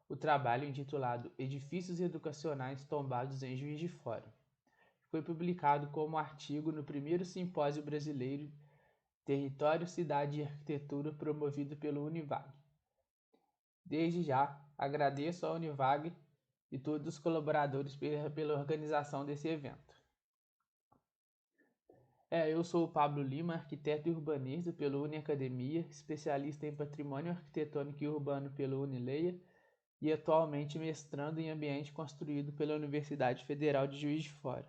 o trabalho intitulado Edifícios Educacionais Tombados em Juiz de Fora. Foi publicado como artigo no primeiro Simpósio Brasileiro Território, Cidade e Arquitetura promovido pelo Univag. Desde já, agradeço à Univag e todos os colaboradores pela organização desse evento. Eu sou o Pablo Lima, arquiteto e urbanista pelo Uniacademia, especialista em patrimônio arquitetônico e urbano pelo Unileia e atualmente mestrando em ambiente construído pela Universidade Federal de Juiz de Fora.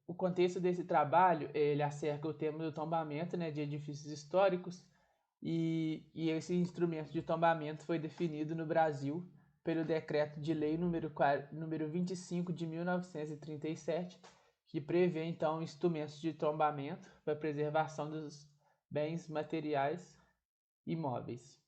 O contexto desse trabalho, ele acerca o tema do tombamento, de edifícios históricos, e esse instrumento de tombamento foi definido no Brasil pelo Decreto de Lei número 25 de 1937, que prevê então instrumentos de tombamento para preservação dos bens materiais imóveis.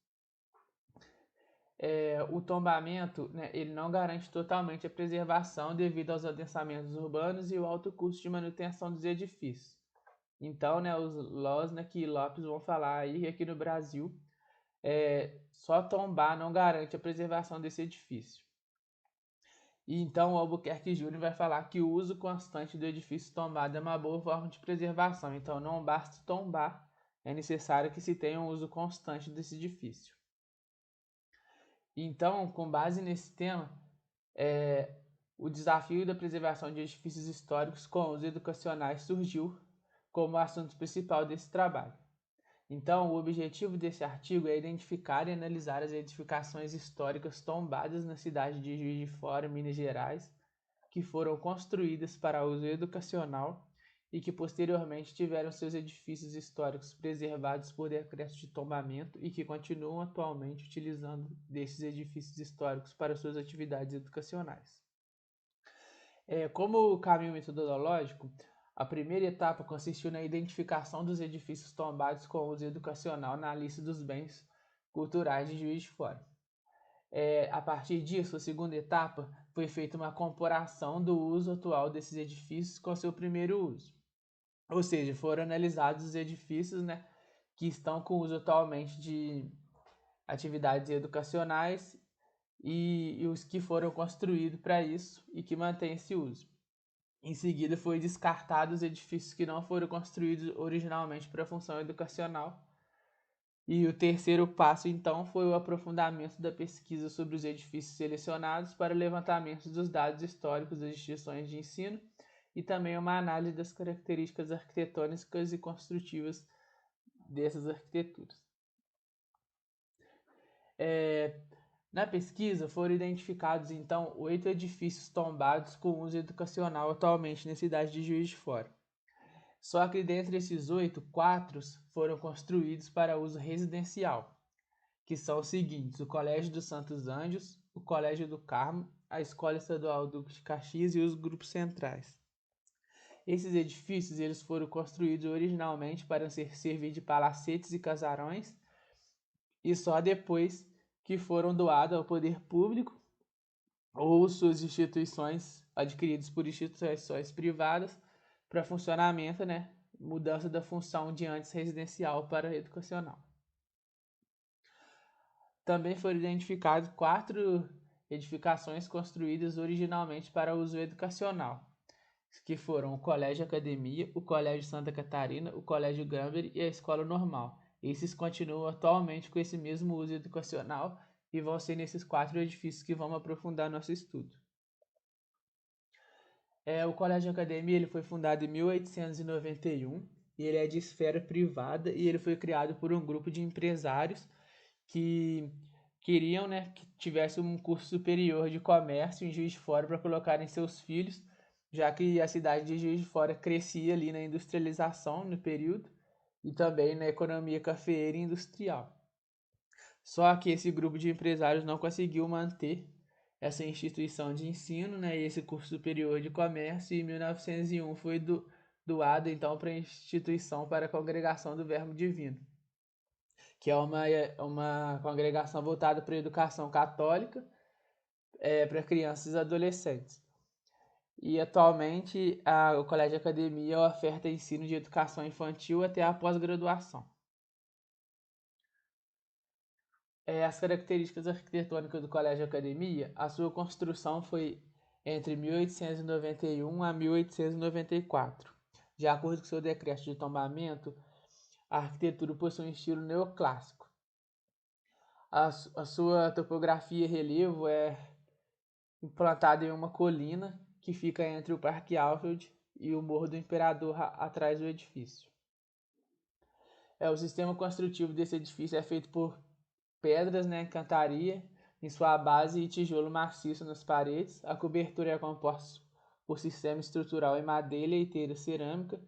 O tombamento, ele não garante totalmente a preservação devido aos adensamentos urbanos e o alto custo de manutenção dos edifícios. Então, os Losnak e Lopes vão falar aí que aqui no Brasil só tombar não garante a preservação desse edifício. E então o Albuquerque Júnior vai falar que o uso constante do edifício tombado é uma boa forma de preservação. Então não basta tombar, é necessário que se tenha um uso constante desse edifício. Então, com base nesse tema, o desafio da preservação de edifícios históricos com uso educacionais surgiu como assunto principal desse trabalho. Então, o objetivo desse artigo é identificar e analisar as edificações históricas tombadas na cidade de Juiz de Fora, Minas Gerais, que foram construídas para uso educacional e que posteriormente tiveram seus edifícios históricos preservados por decreto de tombamento e que continuam atualmente utilizando desses edifícios históricos para suas atividades educacionais. Como caminho metodológico, a primeira etapa consistiu na identificação dos edifícios tombados com uso educacional na lista dos bens culturais de Juiz de Fora. A partir disso, a segunda etapa foi feita uma comparação do uso atual desses edifícios com seu primeiro uso. Ou seja, foram analisados os edifícios que estão com uso atualmente de atividades educacionais e os que foram construídos para isso e que mantêm esse uso. Em seguida, foi descartado os edifícios que não foram construídos originalmente para função educacional. E o terceiro passo, então, foi o aprofundamento da pesquisa sobre os edifícios selecionados para o levantamento dos dados históricos das instituições de ensino e também uma análise das características arquitetônicas e construtivas dessas arquiteturas. Na pesquisa foram identificados, então, 8 edifícios tombados com uso educacional atualmente na cidade de Juiz de Fora. Só que dentre esses 8, 4 foram construídos para uso residencial, que são os seguintes: o Colégio dos Santos Anjos, o Colégio do Carmo, a Escola Estadual Duque de Caxias e os grupos centrais. Esses edifícios eles foram construídos originalmente para servir de palacetes e casarões e só depois que foram doados ao poder público ou suas instituições adquiridas por instituições privadas para funcionamento, mudança da função de antes residencial para educacional. Também foram identificados 4 edificações construídas originalmente para uso educacional, que foram o Colégio Academia, o Colégio Santa Catarina, o Colégio Gramber e a Escola Normal. Esses continuam atualmente com esse mesmo uso educacional e vão ser nesses 4 edifícios que vamos aprofundar nosso estudo. O Colégio Academia ele foi fundado em 1891 e ele é de esfera privada e ele foi criado por um grupo de empresários que queriam que tivesse um curso superior de comércio em Juiz de Fora para colocarem seus filhos, já que a cidade de Juiz de Fora crescia ali na industrialização no período e também na economia cafeeira e industrial. Só que esse grupo de empresários não conseguiu manter essa instituição de ensino, e esse curso superior de comércio, e em 1901 foi doado então para a instituição para a Congregação do Verbo Divino, que é uma congregação voltada para a educação católica para crianças e adolescentes. E atualmente o Colégio Academia oferta ensino de educação infantil até a pós-graduação. As características arquitetônicas do Colégio Academia, a sua construção foi entre 1891 a 1894. De acordo com seu decreto de tombamento, a arquitetura possui um estilo neoclássico. A sua topografia e relevo é implantada em uma colina que fica entre o Parque Alfield e o Morro do Imperador atrás do edifício. O sistema construtivo desse edifício é feito por pedras, cantaria em sua base e tijolo maciço nas paredes. A cobertura é composta por sistema estrutural em madeira e telha cerâmica.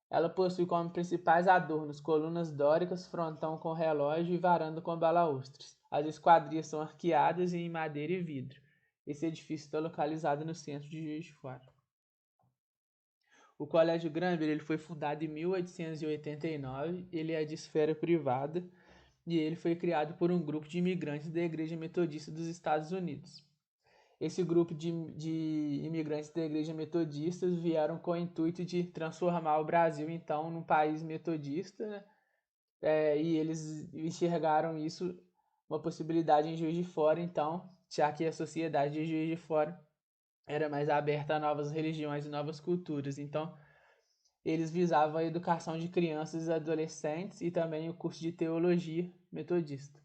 Ela possui como principais adornos colunas dóricas, frontão com relógio e varanda com balaustres. As esquadrias são arqueadas e em madeira e vidro. Esse edifício está localizado no centro de Juiz de Fora. O Colégio Gramber ele foi fundado em 1889, ele é de esfera privada e ele foi criado por um grupo de imigrantes da Igreja Metodista dos Estados Unidos. Esse grupo de imigrantes da Igreja Metodista vieram com o intuito de transformar o Brasil, então, num país metodista, né? E eles enxergaram isso, uma possibilidade em Juiz de Fora, então, já que a sociedade de Juiz de Fora era mais aberta a novas religiões e novas culturas. Então, eles visavam a educação de crianças e adolescentes e também o curso de teologia metodista.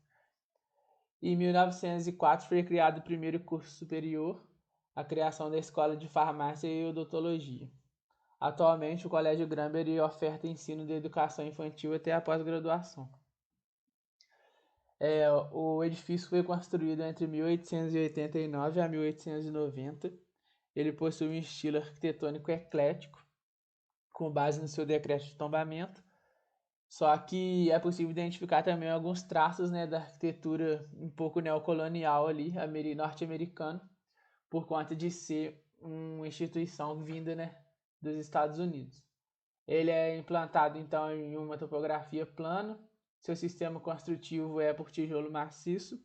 Em 1904 foi criado o primeiro curso superior, a criação da Escola de Farmácia e Odontologia. Atualmente, o Colégio Gramber oferta ensino de educação infantil até a pós-graduação. O edifício foi construído entre 1889 a 1890. Ele possui um estilo arquitetônico eclético, com base no seu decreto de tombamento. Só que é possível identificar também alguns traços, da arquitetura um pouco neocolonial ali, norte-americano, por conta de ser uma instituição vinda, dos Estados Unidos. Ele é implantado então em uma topografia plana, seu sistema construtivo é por tijolo maciço,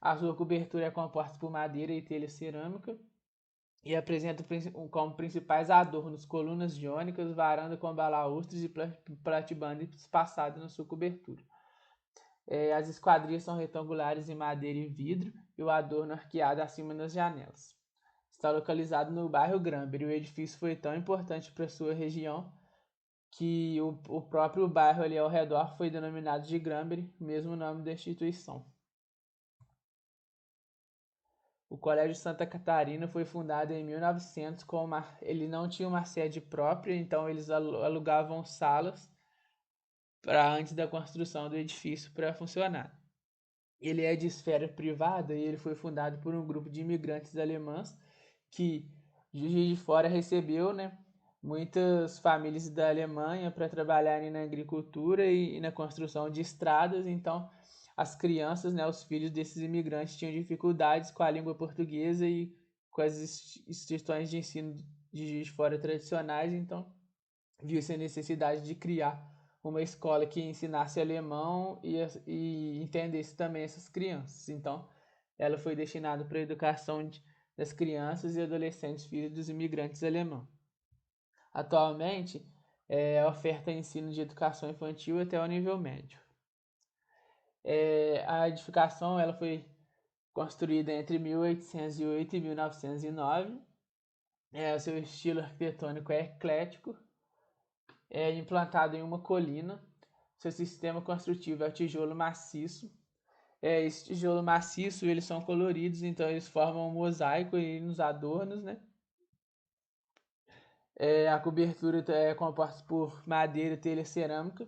a sua cobertura é composta por madeira e telha cerâmica e apresenta como principais adornos colunas jônicas, varanda com balaustres e platibanda espaçada na sua cobertura. As esquadrias são retangulares em madeira e vidro e o adorno arqueado acima das janelas. Está localizado no bairro Gramber e o edifício foi tão importante para sua região que o próprio bairro ali ao redor foi denominado de Gramber, mesmo nome da instituição. O Colégio Santa Catarina foi fundado em 1900, ele não tinha uma sede própria, então eles alugavam salas para antes da construção do edifício para funcionar. Ele é de esfera privada e ele foi fundado por um grupo de imigrantes alemães que Juiz de Fora recebeu, muitas famílias da Alemanha para trabalharem na agricultura e na construção de estradas. Então, as crianças, os filhos desses imigrantes tinham dificuldades com a língua portuguesa e com as instituições de ensino de Juiz de Fora tradicionais. Então, viu-se a necessidade de criar uma escola que ensinasse alemão e entendesse também essas crianças. Então, ela foi destinada para a educação das crianças e adolescentes filhos dos imigrantes alemães. Atualmente, oferta ensino de educação infantil até o nível médio. A edificação ela foi construída entre 1808 e 1909. O seu estilo arquitetônico é eclético, é implantado em uma colina. Seu sistema construtivo é o tijolo maciço. Esse tijolo maciço eles são coloridos, então eles formam um mosaico nos adornos, A cobertura é composta por madeira, telha cerâmica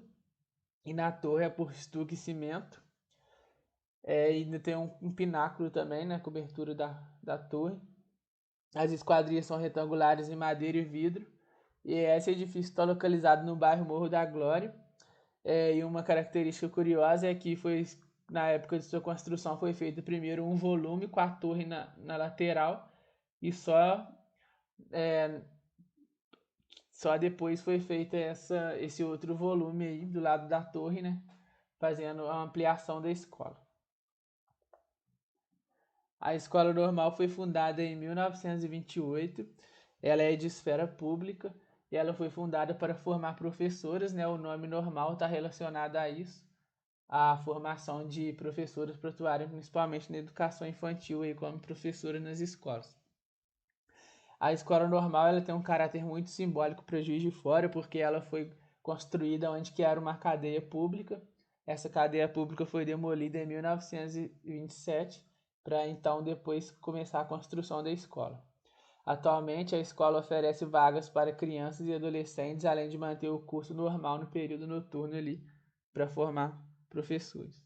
e na torre é por estuque e cimento. Ainda tem um pináculo também na cobertura da torre. As esquadrias são retangulares em madeira e vidro. E esse edifício está localizado no bairro Morro da Glória. E uma característica curiosa é que na época de sua construção foi feito primeiro um volume com a torre na lateral e só depois foi feito esse outro volume aí do lado da torre, fazendo a ampliação da escola. A escola normal foi fundada em 1928, ela é de esfera pública e ela foi fundada para formar professores, o nome normal está relacionado a isso. a formação de professoras para atuarem principalmente na educação infantil aí, como professora nas escolas. A escola normal ela tem um caráter muito simbólico para Juiz de Fora, porque ela foi construída onde que era uma cadeia pública. Essa cadeia pública foi demolida em 1927, para então depois começar a construção da escola. Atualmente, a escola oferece vagas para crianças e adolescentes, além de manter o curso normal no período noturno ali, para formar professores.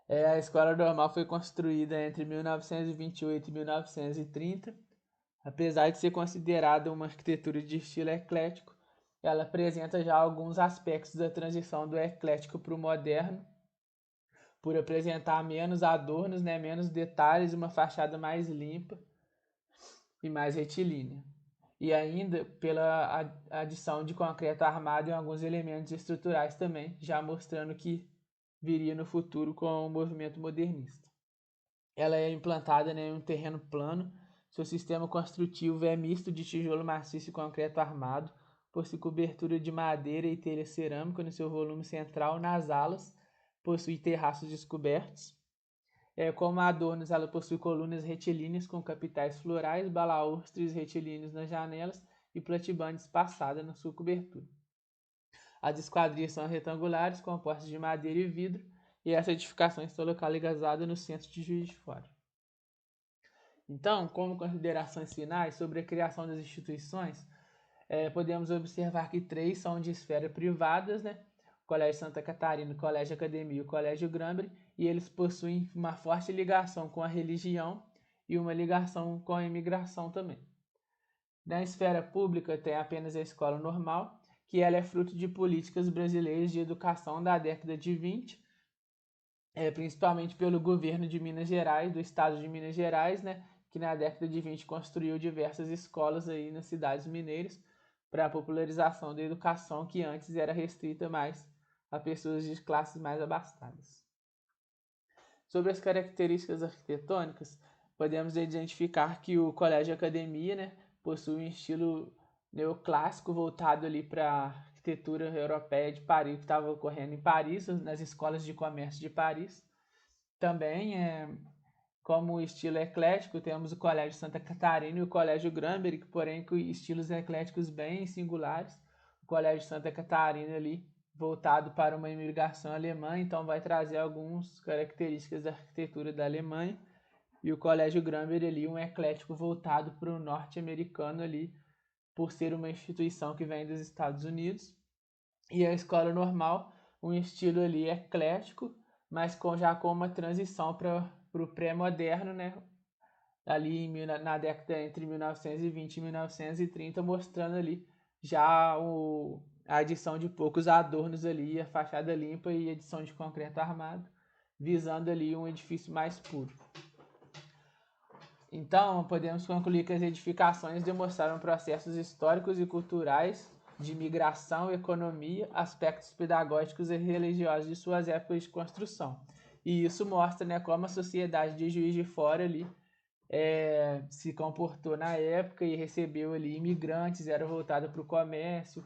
A escola normal foi construída entre 1928 e 1930. Apesar de ser considerada uma arquitetura de estilo eclético, ela apresenta já alguns aspectos da transição do eclético para o moderno, por apresentar menos adornos, né, menos detalhes e uma fachada mais limpa e mais retilínea. E ainda pela adição de concreto armado em alguns elementos estruturais também, já mostrando que viria no futuro com o movimento modernista. Ela é implantada, né, em um terreno plano. Seu sistema construtivo é misto de tijolo maciço e concreto armado, possui cobertura de madeira e telha cerâmica no seu volume central. Nas alas, possui terraços descobertos. Como adornos, ela possui colunas retilíneas com capitais florais, balaústres retilíneos nas janelas e platibande espaçada na sua cobertura. As esquadrias são retangulares, compostas de madeira e vidro, e essa edificação está localizada no centro de Juiz de Fora. Então, como considerações finais sobre a criação das instituições, podemos observar que 3 são de esfera privadas, né? O Colégio Santa Catarina, o Colégio Academia e o Colégio Grambre, e eles possuem uma forte ligação com a religião e uma ligação com a imigração também. Na esfera pública tem apenas a escola normal, que ela é fruto de políticas brasileiras de educação da década de 20, principalmente pelo governo de Minas Gerais, do estado de Minas Gerais, né, que na década de 20 construiu diversas escolas aí nas cidades mineiras para a popularização da educação, que antes era restrita mais a pessoas de classes mais abastadas. Sobre as características arquitetônicas, podemos identificar que o Colégio Academia, né, possui um estilo neoclássico voltado ali para a arquitetura europeia de Paris, que estava ocorrendo em Paris, nas escolas de comércio de Paris. Também, como estilo eclético, temos o Colégio Santa Catarina e o Colégio Gramberg, porém com estilos ecléticos bem singulares. O Colégio Santa Catarina ali voltado para uma imigração alemã, então vai trazer algumas características da arquitetura da Alemanha. E o Colégio Gramberg ali um eclético voltado para o norte-americano ali, por ser uma instituição que vem dos Estados Unidos. E a escola normal, um estilo ali eclético, mas já com uma transição para o pré-moderno, né? Ali na década entre 1920 e 1930, mostrando ali já a adição de poucos adornos ali, a fachada limpa e adição de concreto armado, visando ali um edifício mais puro. Então, podemos concluir que as edificações demonstraram processos históricos e culturais de migração, economia, aspectos pedagógicos e religiosos de suas épocas de construção. E isso mostra, né, como a sociedade de Juiz de Fora ali se comportou na época e recebeu ali imigrantes, era voltada para o comércio,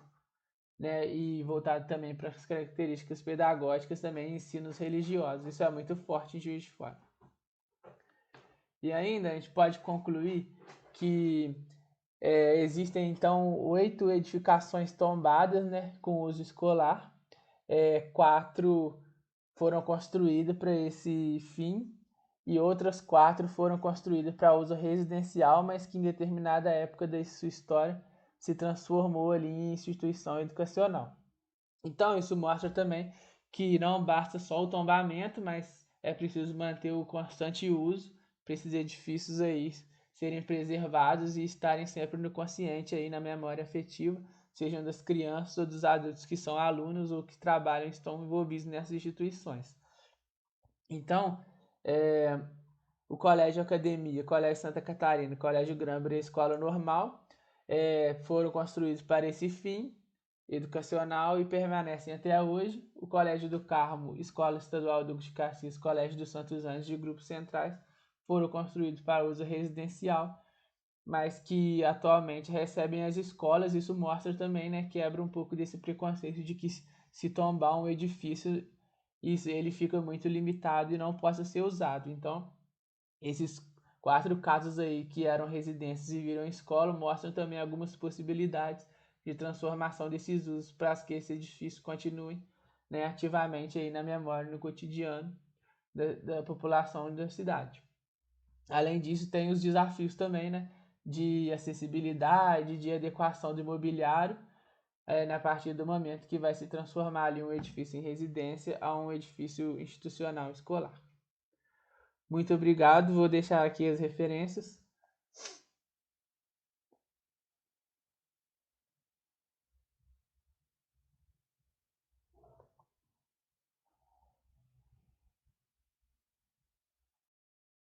né, e voltado também para as características pedagógicas também, ensinos religiosos. Isso é muito forte em Juiz de Fora. E ainda a gente pode concluir que existem então 8 edificações tombadas, né, com uso escolar. 4 foram construídas para esse fim e outras 4 foram construídas para uso residencial, mas que em determinada época da sua história se transformou ali em instituição educacional. Então isso mostra também que não basta só o tombamento, mas é preciso manter o constante uso para esses edifícios aí serem preservados e estarem sempre no consciente aí na memória afetiva, sejam das crianças ou dos adultos que são alunos ou que trabalham, estão envolvidos nessas instituições. Então, o Colégio Academia, Colégio Santa Catarina, Colégio Grambre e a Escola Normal foram construídos para esse fim educacional e permanecem até hoje. O Colégio do Carmo, Escola Estadual Duque de Caxias, Colégio dos Santos Anjos de Grupos Centrais foram construídos para uso residencial, mas que atualmente recebem as escolas. Isso mostra também, né, quebra um pouco desse preconceito de que se tombar um edifício ele fica muito limitado e não possa ser usado. Então, esses 4 casos aí que eram residências e viram escola mostram também algumas possibilidades de transformação desses usos para que esse edifício continue, né, ativamente aí na memória, no cotidiano da população da cidade. Além disso, tem os desafios também, né, de acessibilidade, de adequação do imobiliário, a partir do momento que vai se transformar ali um edifício em residência a um edifício institucional escolar. Muito obrigado, vou deixar aqui as referências.